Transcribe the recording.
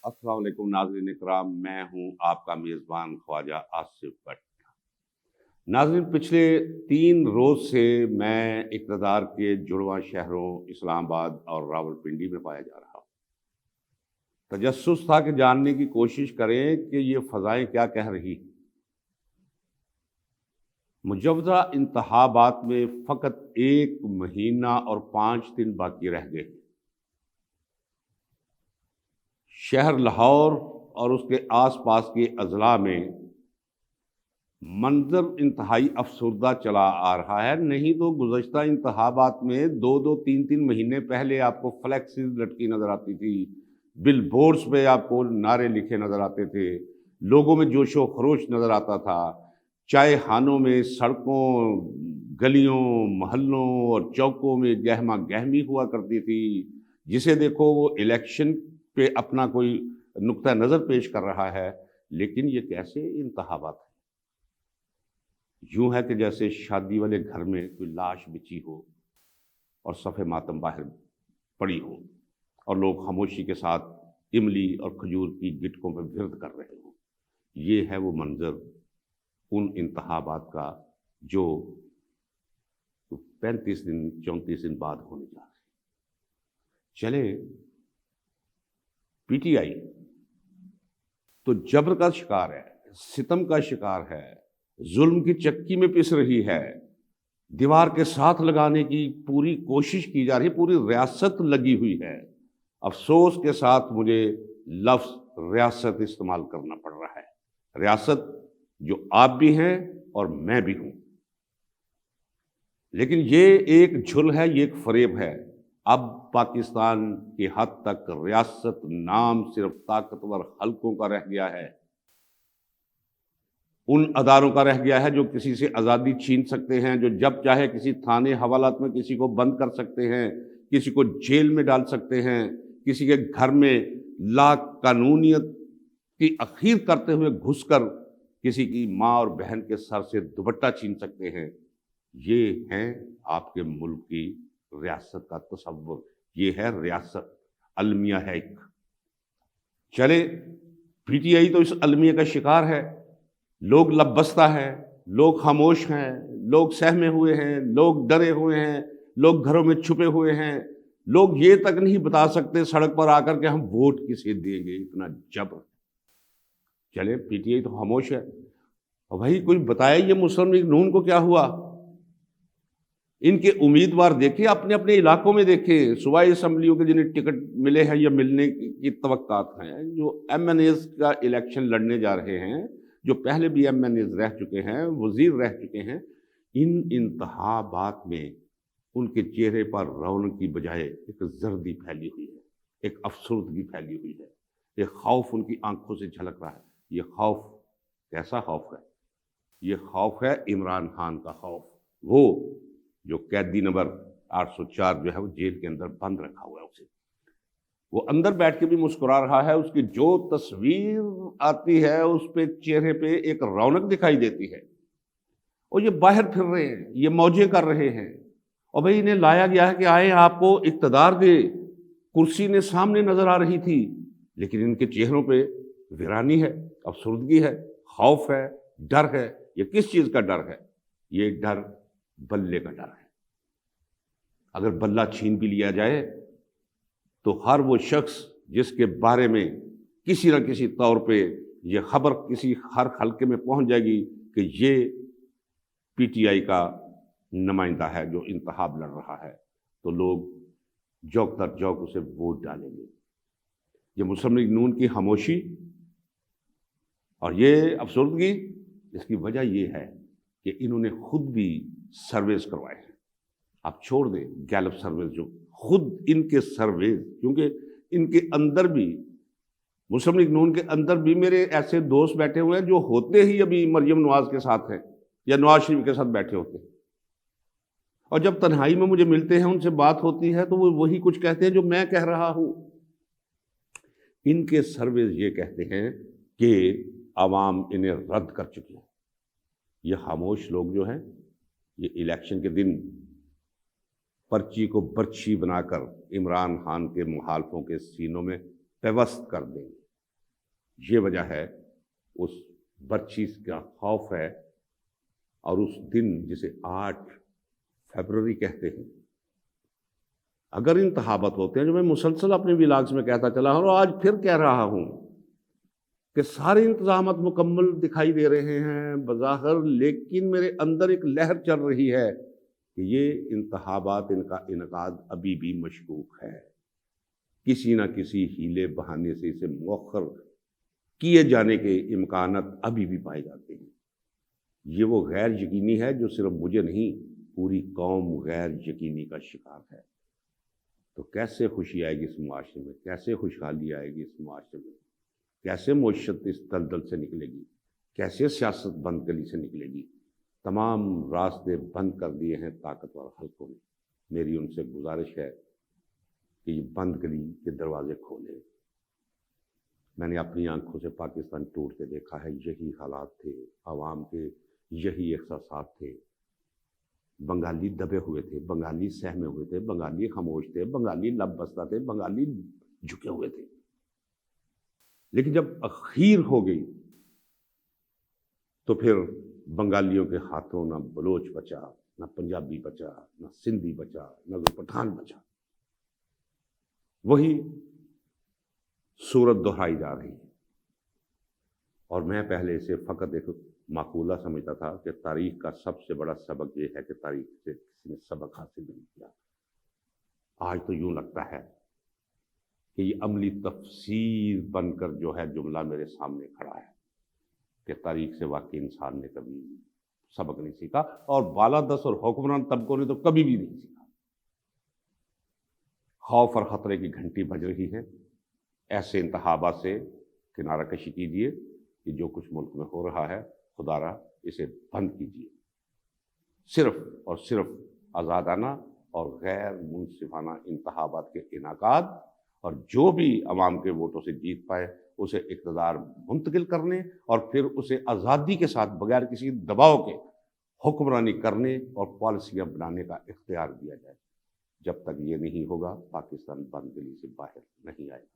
अस्सलाम वालेकुम नाज़रीन इकराम, मैं हूँ आपका मेज़बान ख्वाजा आसिफ भट्ट। नाज़रीन, पिछले 3 रोज़ से मैं इक़्तिदार के जुड़वां शहरों इस्लामाबाद और रावलपिंडी में पाया जा रहा हूँ। तजस्सुस था कि जानने की कोशिश करें कि ये फ़ज़ाएँ क्या कह रही हैं। मुजव्वज़ा इंतख़ाबात में फ़क़त 1 महीना और 5 दिन बाकी रह गए। शहर लाहौर और उसके आसपास के अज़ला में मंज़र इंतहाई अफसरदा चला आ रहा है। नहीं तो गुज़श्ता इंतख़ाबात में 2-2, 3-3 महीने पहले आपको फ्लैक्सेस लटकी नज़र आती थी, बिलबोर्ड्स पे आपको नारे लिखे नज़र आते थे, लोगों में जोशो खरोश नज़र आता था, चाय खानों में, सड़कों, गलियों, मोहल्लों और चौकों में गहमा गहमी हुआ करती थी। जिसे देखो वो इलेक्शन पे अपना कोई नुक्ता नज़र पेश कर रहा है। लेकिन ये कैसे इंतख़ाबात है? यूं है कि जैसे शादी वाले घर में कोई लाश बिछी हो और सफ़े मातम बाहर पड़ी हो और लोग खामोशी के साथ इमली और खजूर की गिटकों पर विरद कर रहे हो। ये है वो मंजर उन इंतख़ाबात का जो 35 दिन 34 दिन बाद होने जा रहे हैं। चले, पीटीआई तो जबर का शिकार है, सितम का शिकार है, जुल्म की चक्की में पिस रही है, दीवार के साथ लगाने की पूरी कोशिश की जा रही है, पूरी रियासत लगी हुई है। अफसोस के साथ मुझे लफ्ज़ रियासत इस्तेमाल करना पड़ रहा है। रियासत जो आप भी हैं और मैं भी हूं। लेकिन ये एक झुल है, ये एक फरेब है। अब पाकिस्तान की हद तक रियासत नाम सिर्फ ताकतवर हलकों का रह गया है, उन अदारों का रह गया है जो किसी से आज़ादी छीन सकते हैं, जो जब चाहे किसी थाने हवालात में किसी को बंद कर सकते हैं, किसी को जेल में डाल सकते हैं, किसी के घर में ला कानूनियत की अखीर करते हुए घुसकर किसी की माँ और बहन के सर से दुपट्टा छीन सकते हैं। ये है आपके मुल्क की रियासत का तसव्वुर, ये है रियासत, अलमिया है एक। चले, पीटीआई तो इस अलमिया का शिकार है। लोग लबस्ता है, लोग खामोश हैं, लोग सहमे हुए हैं, लोग डरे हुए हैं, लोग घरों में छुपे हुए हैं। लोग ये तक नहीं बता सकते सड़क पर आकर के हम वोट किसे देंगे, इतना जबर। चले, पीटीआई तो खामोश है। और भाई कोई बताए ये मुस्लिम लीग नून को क्या हुआ? इनके उम्मीदवार देखे, अपने अपने इलाकों में देखे, सूबाई असम्बलियों के जिन्हें टिकट मिले हैं या मिलने की तवक्कात हैं, जो एमएनएस का इलेक्शन लड़ने जा रहे हैं, जो पहले भी एमएनएस रह चुके हैं, वजीर रह चुके हैं, इन इंतखाबात में उनके चेहरे पर रौनक की बजाय एक जर्दी फैली हुई है, एक अफसरदगी फैली हुई है, एक खौफ उनकी आंखों से झलक रहा है। ये खौफ कैसा खौफ है? ये खौफ है इमरान खान का खौफ, वो जो कैदी नंबर 804 जो है वो जेल के अंदर बंद रखा हुआ है। उसे वो अंदर बैठ के भी मुस्कुरा रहा है, उसकी जो तस्वीर आती है उस पे चेहरे पे एक रौनक दिखाई देती है। और ये बाहर फिर रहे हैं, ये मौजें कर रहे हैं, और भाई इन्हें लाया गया है कि आए आपको इक्तदार दे। कुर्सी ने सामने नजर आ रही थी, लेकिन इनके चेहरों पे वीरानी है, अफसुर्दगी है, खौफ है, डर है। ये किस चीज का डर है? ये डर बल्ले का डर है। अगर बल्ला छीन भी लिया जाए तो हर वो शख्स जिसके बारे में किसी न किसी तौर पे ये खबर किसी हर हल्के में पहुंच जाएगी कि ये पीटीआई का नुमाइंदा है जो इंतखाब लड़ रहा है, तो लोग जौक दर जौक उसे वोट डालेंगे। ये मुस्लिम लीग नून की खामोशी और ये अफसरदगी, इसकी वजह ये है कि इन्होंने खुद भी सर्वेस करवाए हैं। आप छोड़ दें गैलप सर्वेस, जो खुद इनके सर्वेस, क्योंकि इनके अंदर भी, मुस्लिम लीग नून के अंदर भी मेरे ऐसे दोस्त बैठे हुए हैं जो होते ही अभी मरियम नवाज के साथ हैं या नवाज शरीफ के साथ बैठे होते हैं, और जब तन्हाई में मुझे मिलते हैं, उनसे बात होती है, तो वो वही कुछ कहते हैं जो मैं कह रहा हूं। इनके सर्वेस ये कहते हैं कि आवाम इन्हें रद्द कर चुकी है। ये खामोश लोग जो हैं, ये इलेक्शन के दिन पर्ची को बर्छी बनाकर इमरान खान के मुखालफों के सीनों में पेवस्त कर देंगे। یہ وجہ ہے، اس برچیز کا خوف ہے، اور اس دن جسے 8 فیبروری کہتے ہیں، اگر انتخابات ہوتے ہیں، جو میں مسلسل اپنے ولاگز میں کہتا چلا ہوں اور آج پھر کہہ رہا ہوں کہ سارے انتظامات مکمل دکھائی دے رہے ہیں بظاہر، لیکن میرے اندر ایک لہر چل رہی ہے کہ یہ انتخابات، ان کا انعقاد ابھی بھی مشکوک ہے، کسی نہ کسی ہیلے بہانے سے اسے مؤخر کیے جانے کے امکانات ابھی بھی پائے جاتے ہیں۔ یہ وہ غیر یقینی ہے جو صرف مجھے نہیں، پوری قوم غیر یقینی کا شکار ہے۔ تو کیسے خوشی آئے گی اس معاشرے میں، کیسے خوشحالی آئے گی اس معاشرے میں، کیسے معیشت اس دلدل سے نکلے گی، کیسے سیاست بند گلی سے نکلے گی؟ تمام راستے بند کر دیے ہیں طاقتور حلقوں نے۔ میری ان سے گزارش ہے کہ یہ بند گلی کے دروازے کھولے۔ میں نے اپنی آنکھوں سے پاکستان ٹوٹ کے دیکھا ہے، یہی حالات تھے، عوام کے یہی احساسات تھے۔ بنگالی دبے ہوئے تھے، بنگالی سہمے ہوئے تھے، بنگالی خاموش تھے، بنگالی لب بستہ تھے، بنگالی جھکے ہوئے تھے۔ لیکن جب اخیر ہو گئی تو پھر بنگالیوں کے ہاتھوں نہ بلوچ بچا، نہ پنجابی بچا، نہ سندھی بچا، نہ کوئی پٹھان بچا۔ وہی صورت دہرائی جا رہی ہے۔ اور میں پہلے اسے فقط ایک معقولہ سمجھتا تھا کہ تاریخ کا سب سے بڑا سبق یہ ہے کہ تاریخ سے کسی نے سبق حاصل نہیں کیا۔ آج تو یوں لگتا ہے کہ یہ عملی تفسیر بن کر جو ہے جملہ میرے سامنے کھڑا ہے کہ تاریخ سے واقعی انسان نے کبھی سبق نہیں سیکھا، اور بالادست اور حکمران طبقوں نے تو کبھی بھی نہیں سیکھا۔ خوف اور خطرے کی گھنٹی بج رہی ہے۔ ایسے انتخابات سے کنارہ کشی کیجیے کہ جو کچھ ملک میں ہو رہا ہے خدا را اسے بند کیجیے۔ صرف اور صرف آزادانہ اور غیر منصفانہ انتخابات کے انعقاد، اور جو بھی عوام کے ووٹوں سے جیت پائے اسے اقتدار منتقل کرنے، اور پھر اسے آزادی کے ساتھ بغیر کسی دباؤ کے حکمرانی کرنے اور پالیسیاں بنانے کا اختیار دیا جائے۔ جب تک یہ نہیں ہوگا پاکستان بند گلی سے باہر نہیں آئے گا۔